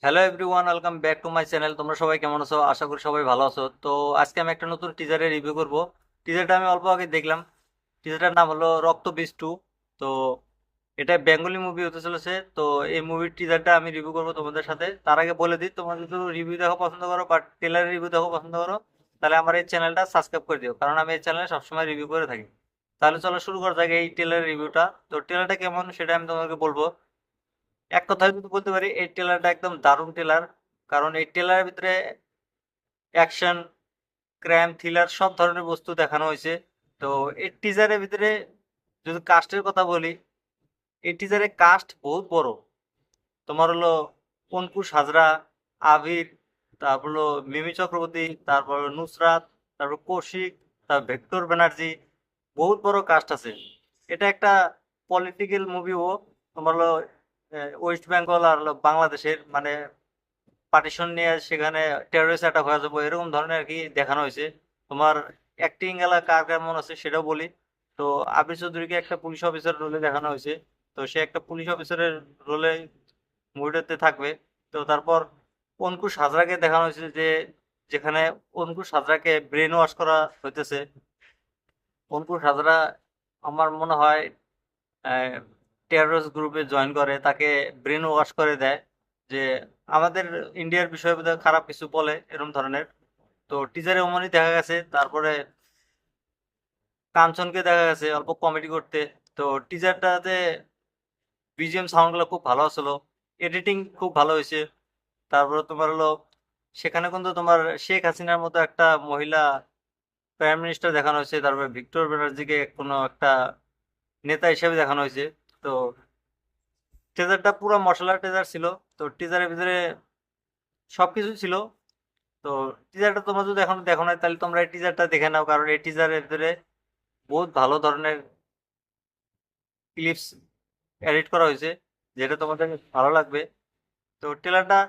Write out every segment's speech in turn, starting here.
Hello everyone, welcome back to my channel. তোমরা সবাই কেমন আছো? আশা করি সবাই ভালো আছো। তো আজকে আমি একটা নতুন টিজারের রিভিউ করব। টিজারটা আমি অল্প আগে দেখলাম। টিজারটার নাম হলো রক্ত বীজ 2। তো এটা বেঙ্গলি মুভি হতে চলেছে। তো এই মুভির টিজারটা আমি রিভিউ করব তোমাদের সাথে। তার আগে বলে দিই, তোমরা যদি রিভিউ দেখো পছন্দ করো বা ট্রেলারের রিভিউ দেখো পছন্দ করো, তাহলে আমার এই চ্যানেলটা সাবস্ক্রাইব করে দিও, কারণ আমি এই চ্যানেলে সবসময় রিভিউ করে থাকি। তাহলে চলো শুরু করা যাক এই ট্রেলারের রিভিউটা। তো ট্রেলারটা কেমন সেটা আমি তোমাকে বলবো। এক কথায় যদি বলতে পারি, এই ট্রেলারটা একদম দারুণ ট্রেলার। কারণ এই ট্রেলারের ভিতরে অ্যাকশন, ক্রাইম, থ্রিলার সব ধরনের বস্তু দেখানো হয়েছে। তো এই টিজারের ভিতরে যদি কাস্টের কথা বলি, এই টিজারের কাস্ট বহুত বড়। তোমার হলো অঙ্কুশ হাজরা, আবির, তারপর হলো মিমি চক্রবর্তী, তারপর হলো নুসরাত, তারপর কৌশিক, তারপর ভেক্টর ব্যানার্জি। বহুত বড় কাস্ট আছে। এটা একটা পলিটিক্যাল মুভিও। তোমার হলো ওয়েস্ট বেঙ্গল আর হলো বাংলাদেশের মানে পার্টিশন নিয়ে সেখানে টেররিস্ট অ্যাটাক হয়ে যাবো এরকম ধরনের আর কি দেখানো হয়েছে। তোমার অ্যাক্টিং এলা কার কেমন আছে সেটাও বলি। তো আবির চৌধুরীকে একটা পুলিশ অফিসার রোলে দেখানো হয়েছে। তো সে একটা পুলিশ অফিসারের রোলে মুভিটাতে থাকবে। তো তারপর অঙ্কুশ হাজরাকে দেখানো হয়েছে যে যেখানে অঙ্কুশ হাজরাকে ব্রেন ওয়াশ করা হইতেছে। অঙ্কুশ হাজরা আমার মনে হয় টেররিস্ট গ্রুপে জয়েন করে, তাকে ব্রেন ওয়াশ করে দেয় যে আমাদের ইন্ডিয়ার বিষয়ে বোধহয় খারাপ কিছু বলে এরকম ধরনের। তো টিজারে অমনই দেখা গেছে। তারপরে কাঞ্চনকে দেখা গেছে অল্প কমেডি করতে। তো টিজারটাতে বিজিএম সাউন্ডগুলো খুব ভালো আসলো, এডিটিং খুব ভালো হয়েছে। তারপরে তোমার হলো সেখানে কিন্তু তোমার শেখ হাসিনার মতো একটা মহিলা প্রাইম মিনিস্টার দেখানো হয়েছে, তারপরে ভিক্টর ব্যানার্জিকে কোনো একটা নেতা হিসেবে দেখানো হয়েছে। তো টিজারটা পুরো মশলা টিজার ছিল। তো টিজারের ভিতরে সবকিছু ছিল। তো টিজারটা তোমরা যদি এখন দেখো না, তাহলে তোমরা এই টিজারটা দেখে নাও, কারণ এই টিজারের ভিতরে বহুত ভালো ধরনের ক্লিপস এডিট করা হয়েছে, যেটা তোমাদের ভালো লাগবে। তো ট্রেলারটা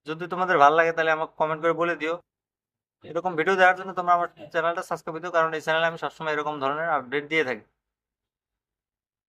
যদি তোমাদের ভালো লাগে তাহলে আমাকে কমেন্ট করে বলে দিও। এরকম ভিডিও দেওয়ার জন্য তোমরা আমার চ্যানেলটা সাবস্ক্রাইব দিও, কারণ এই চ্যানেলে আমি সবসময় এরকম ধরনের আপডেট দিয়ে থাকি।